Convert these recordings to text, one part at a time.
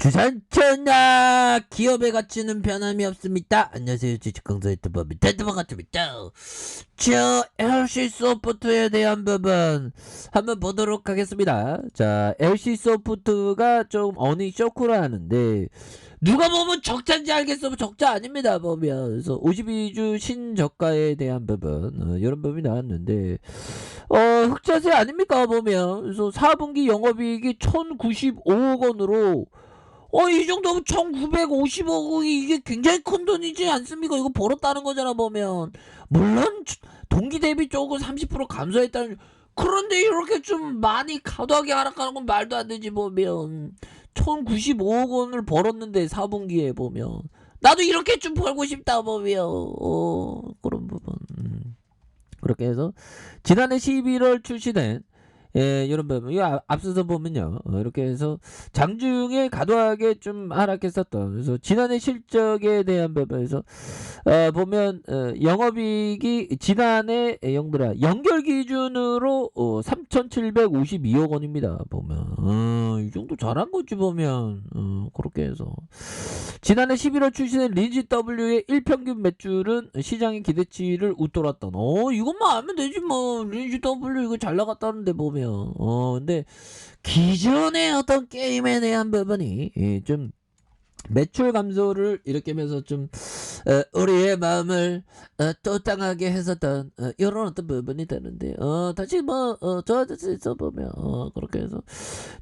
주산천하 기업의 가치는 변함이 없습니다. 안녕하세요. 주식강사 유튜버 밑에드버 같습니다. 자, LC 소프트에 대한 부분 한번 보도록 하겠습니다. 자, LC 소프트가 좀 어닝 쇼크를 하는데 누가 보면 적자인지 알겠어. 적자 아닙니다. 보면 그래서 52주 신저가에 대한 부분 이런 부분이 나왔는데 흑자세 아닙니까? 보면 그래서 4분기 영업이익이 1095억 원으로 이 정도면 1950억이 이게 굉장히 큰 돈이지 않습니까? 이거 벌었다는 거잖아, 보면. 물론, 동기 대비 조금 30% 감소했다는, 그런데 이렇게 좀 많이 과도하게 하락하는 건 말도 안 되지, 보면. 1095억 원을 벌었는데, 4분기에 보면. 나도 이렇게 좀 벌고 싶다, 보면. 그런 부분. 그렇게 해서, 지난해 11월 출시된, 이런 부분. 이거 앞서서 보면요. 이렇게 해서 장중에 과도하게 좀 하락했었던. 그래서 지난해 실적에 대한 부분에서 보면 영업이익이 지난해 영들아 연결 기준으로 3,752억 원입니다. 보면 이 정도 잘한 거지 보면 그렇게 해서 지난해 11월 출시된 리니지 W의 일평균 매출은 시장의 기대치를 웃돌았던. 이것만 알면 되지 뭐. 리니지 W 이거 잘 나갔다는데 보면. 근데 기존의 어떤 게임에 대한 부분이 좀 매출 감소를 일으키면서 좀 우리의 마음을 또땅하게 했었던 이런 어떤 부분이 되는데 다시 저한테서 보면 그렇게 해서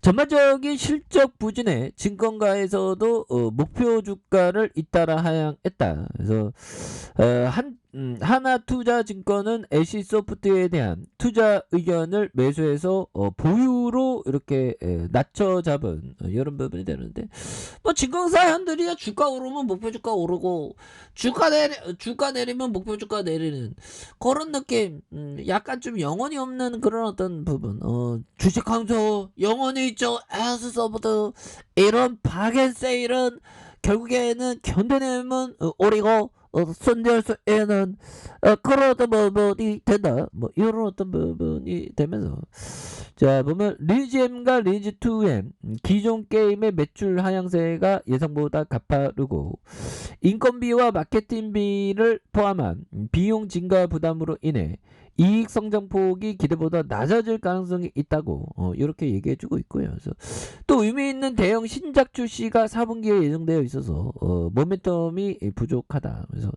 전반적인 실적 부진에 증권가에서도 목표 주가를 잇따라 하향했다. 그래서 하나투자증권은 LC소프트에 대한 투자 의견을 매수해서 보유로 이렇게 낮춰 잡은 이런 부분이 되는데 뭐 증권사현들이야 주가 오르면 목표 주가 오르고 주가 내리면 목표 주가 내리는 그런 느낌. 약간 좀 영혼이 없는 그런 어떤 부분. 주식 강조 영혼이 있죠. LC소프트 이런 박앤세일은 결국에는 견뎌내면 오리고 손절수에는 그런 어떤 부분이 된다. 뭐 이런 어떤 부분이 되면서 자 보면 리니지M과 리니지2M 기존 게임의 매출 하향세가 예상보다 가파르고 인건비와 마케팅비를 포함한 비용 증가 부담으로 인해 이익 성장폭이 기대보다 낮아질 가능성이 있다고 이렇게 얘기해주고 있고요. 그래서 또 의미 있는 대형 신작 출시가 4분기에 예정되어 있어서 모멘텀이 부족하다. 그래서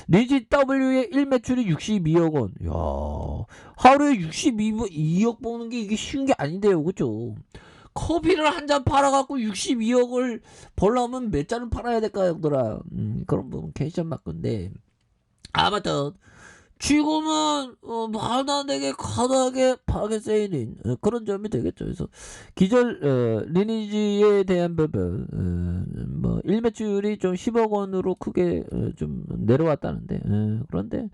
리지 W의 1매출이 62억 원. 야, 하루에 62억 버는 게 이게 쉬운 게 아닌데요, 그죠? 커피를 한 잔 팔아갖고 62억을 벌려면 몇 잔을 팔아야 될까, 형들아? 그런 부분 캐션 맞건데. 아무튼 지금은 말도 안 되게 과도하게 파괴 세일인 그런 점이 되겠죠. 그래서 기존 리니지에 대한 부분 뭐 일매출이 좀 10억 원으로 크게 좀 내려왔다는데 그런데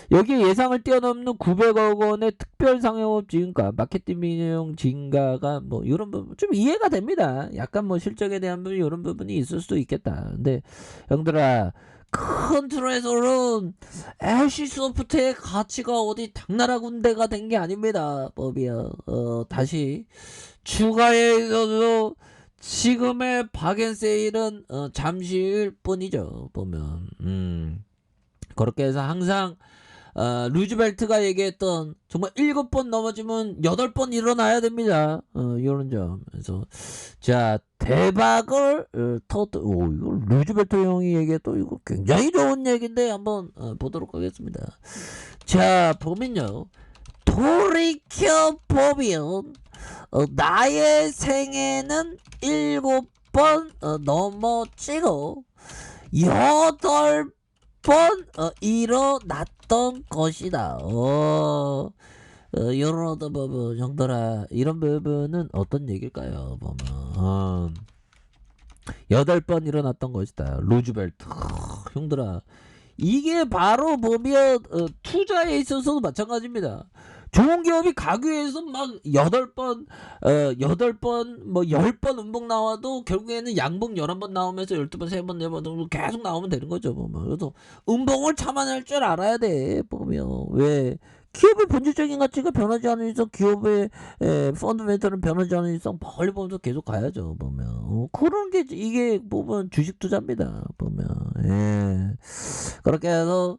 여기에 예상을 뛰어넘는 900억 원의 특별 상영업 증가, 마케팅 비용 증가가 뭐 이런 부분 좀 이해가 됩니다. 약간 뭐 실적에 대한 부분 이런 부분이 있을 수도 있겠다. 근데 형들아 큰 틀에서는 LC소프트의 가치가 어디 당나라 군대가 된 게 아닙니다. 법이야. 다시 추가에 있어서 지금의 박앤세일은 잠시일 뿐이죠. 보면 그렇게 해서 항상 루즈벨트가 얘기했던 정말 7번 넘어지면 8번 일어나야 됩니다. 이런 점. 그래서 자 대박을 이거 루즈벨트 형이 얘기했던 이거 굉장히 좋은 얘기인데 한번 보도록 하겠습니다. 자 보면요. 돌이켜 보면 나의 생애는 7번 넘어지고 8번 일어났던 것이다. 이런 어떤 부분 형들아 이런 부분은 어떤 얘기일까요? 보면 8번 일어났던 것이다. 루즈벨트 형들아 이게 바로 보면 투자에 있어서도 마찬가지입니다. 좋은 기업이 가교에서 막 8번 뭐 10번 음봉 나와도 결국에는 양봉 11번 나오면서 12번 3번 4번 계속 나오면 되는 거죠. 보면. 그래서 음봉을 참아낼 줄 알아야 돼. 보면 왜 기업의 본질적인 가치가 변하지 않는 이상 기업의 펀더멘털은 변하지 않는 이상 멀리 보면서 계속 가야죠 보면. 그런 게 이게 보면 주식 투자입니다 보면. 예. 그렇게 해서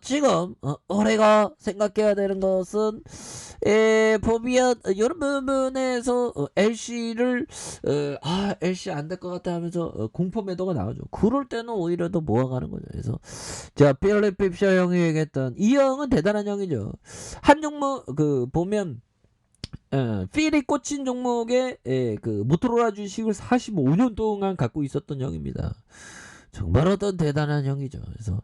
지금 우리가 생각해야 되는 것은 보면 이런 부분에서 LC를 LC 안 될 것 같아 하면서 공포 매도가 나오죠. 그럴 때는 오히려 더 모아가는 거죠. 그래서 자 필립 핍셔 형이 얘기했던 이 형은 대단한 형이죠. 한 종목 보면 필이 꽂힌 종목에 그 모토로라 주식을 45년 동안 갖고 있었던 형입니다. 정말 어떤 대단한 형이죠. 그래서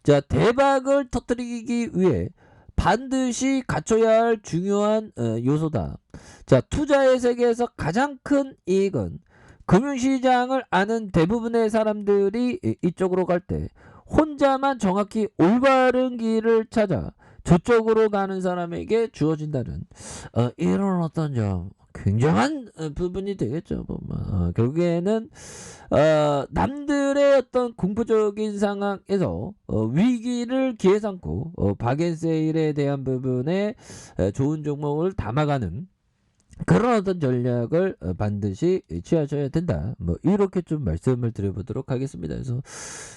자 대박을 터뜨리기 위해 반드시 갖춰야 할 중요한 요소다. 자 투자의 세계에서 가장 큰 이익은 금융시장을 아는 대부분의 사람들이 이쪽으로 갈 때 혼자만 정확히 올바른 길을 찾아 저쪽으로 가는 사람에게 주어진다는 이런 어떤 좀 굉장한 부분이 되겠죠. 보면 결국에는 남들의 어떤 공포적인 상황에서 위기를 기회 삼고 박앤세일에 대한 부분에 좋은 종목을 담아가는 그런 어떤 전략을 반드시 취하셔야 된다. 뭐 이렇게 좀 말씀을 드려보도록 하겠습니다. 그래서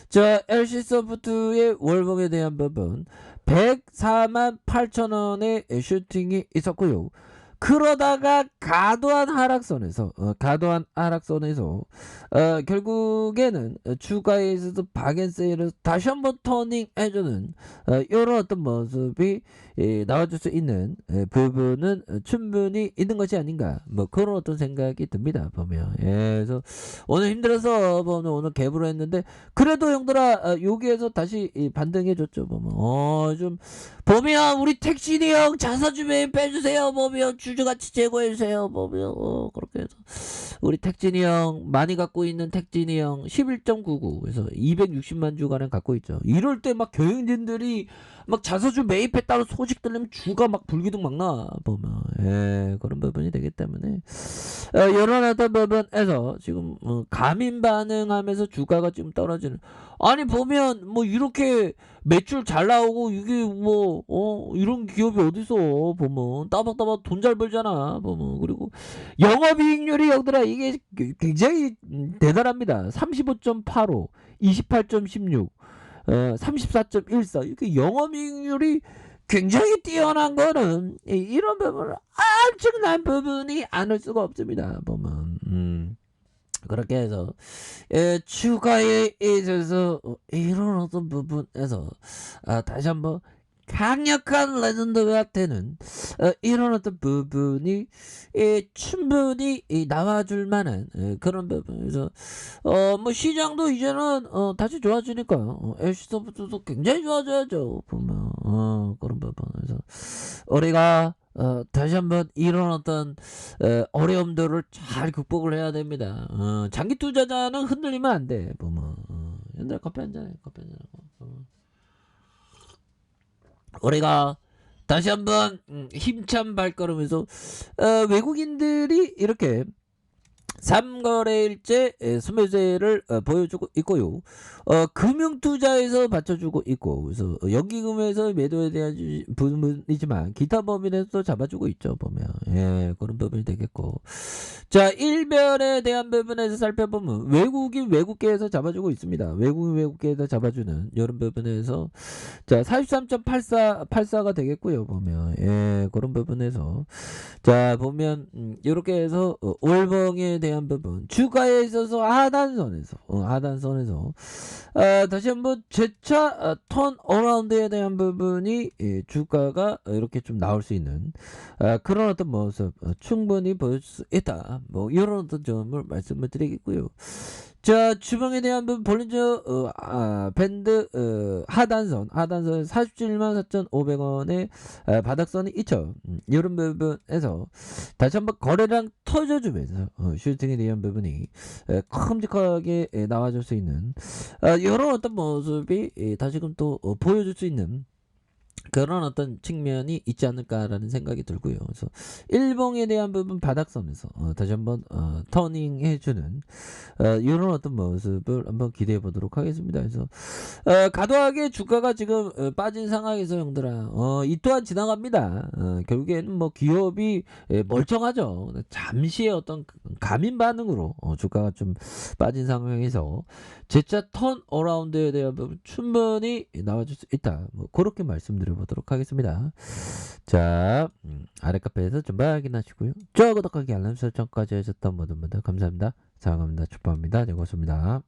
자 LC소프트의 월봉에 대한 부분 104만 8천원의 슈팅이 있었고요. 그러다가 과도한 하락선에서 결국에는 주가에 있어서 박앤세일을 다시 한번 터닝 해주는 이런 어떤 모습이 나와줄 수 있는 부분은 충분히 있는 것이 아닌가 뭐 그런 어떤 생각이 듭니다 보면. 그래서 오늘 힘들어서 보면 오늘 갭으로 했는데 그래도 형들아 여기에서 다시 반등해 줬죠 보면. 좀 보면 우리 택신이 형 자사주매입 빼주세요 보면 주주가치 제고해주세요 보면. 그렇게 해서 우리 택진이 형 많이 갖고 있는 택진이 형 11.99 그래서 260만 주가량 갖고 있죠. 이럴 때 막 경영진들이 막 자사주 매입했다고 소식 들리면 주가 막 불기둥 막 나 보면. 그런 부분이 되기 때문에 이런 어떤 부분에서 지금 감인 반응하면서 주가가 지금 떨어지는. 아니 보면 뭐 이렇게 매출 잘 나오고 이게 뭐 이런 기업이 어디서 보면 따박따박 돈 잘 벌잖아 보면. 그리고 영업이익률이 형들아 이게 굉장히 대단합니다. 35.85 28.16 34.14 이렇게 영업이익률이 굉장히 뛰어난 거는 이런 부분은 엄청난 부분이 아닐 수가 없습니다 보면. 그렇게 해서 주가에 있어서 이런 어떤 부분에서 다시 한번 강력한 레전드가 되는 이런 어떤 부분이 충분히 나와줄 만한 그런 부분에서 뭐 시장도 이제는 다시 좋아지니까 LC소프트도 굉장히 좋아져야죠 보면. 그런 부분에서 우리가 다시 한번 이런 어떤 어려움들을 잘 극복을 해야 됩니다. 장기 투자자는 흔들리면 안 돼 보면. 옛날 커피 한잔 해 커피 한잔 하고. 우리가 다시 한번 힘찬 발걸음에서 외국인들이 이렇게 3거래일째 수매세를 보여주고 있고요. 금융투자에서 받쳐주고 있고 그래서 연기금에서 매도에 대한 부분이지만 기타 범위에서 잡아주고 있죠 보면. 그런 부분이 되겠고 자 일별에 대한 부분에서 살펴보면 외국인 외국계에서 잡아주고 있습니다. 외국인 외국계에서 잡아주는 이런 부분에서 자 43.84가 되겠고요 보면. 그런 부분에서 자 보면 이렇게 해서 월봉에 대한 부분 주가에 있어서 하단선에서 다시 한번 재차 턴 어라운드에 대한 부분이 주가가 이렇게 좀 나올 수 있는 그런 어떤 모습 충분히 보여줄 수 있다 뭐 이런 어떤 점을 말씀을 드리겠고요. 자 주봉에 대한 부분 볼린저 밴드 하단선 47만 4,500원의 바닥선이 있죠. 이런 부분에서 다시 한번 거래량 터져주면서 슈팅에 대한 부분이 큼직하게 나와줄 수 있는 이런 어떤 모습이 다시금 또 보여줄 수 있는 그런 어떤 측면이 있지 않을까라는 생각이 들고요. 그래서 일봉에 대한 부분 바닥선에서 다시 한번 터닝 해주는 이런 어떤 모습을 한번 기대해 보도록 하겠습니다. 그래서 과도하게 주가가 지금 빠진 상황에서 형들아 이 또한 지나갑니다. 결국에는 뭐 기업이 멀쩡하죠. 잠시의 어떤 감인 반응으로 주가가 좀 빠진 상황에서 재차 턴 어라운드에 대한 부분 충분히 나와줄 수 있다. 뭐 그렇게 말씀드려 보도록 하겠습니다. 자, 아래 카페에서 좀 확인하시고요. 좋아요, 구독하기, 알람 설정까지 해주셨던 모든 분들 감사합니다. 사랑합니다. 축복합니다. 네, 고맙습니다.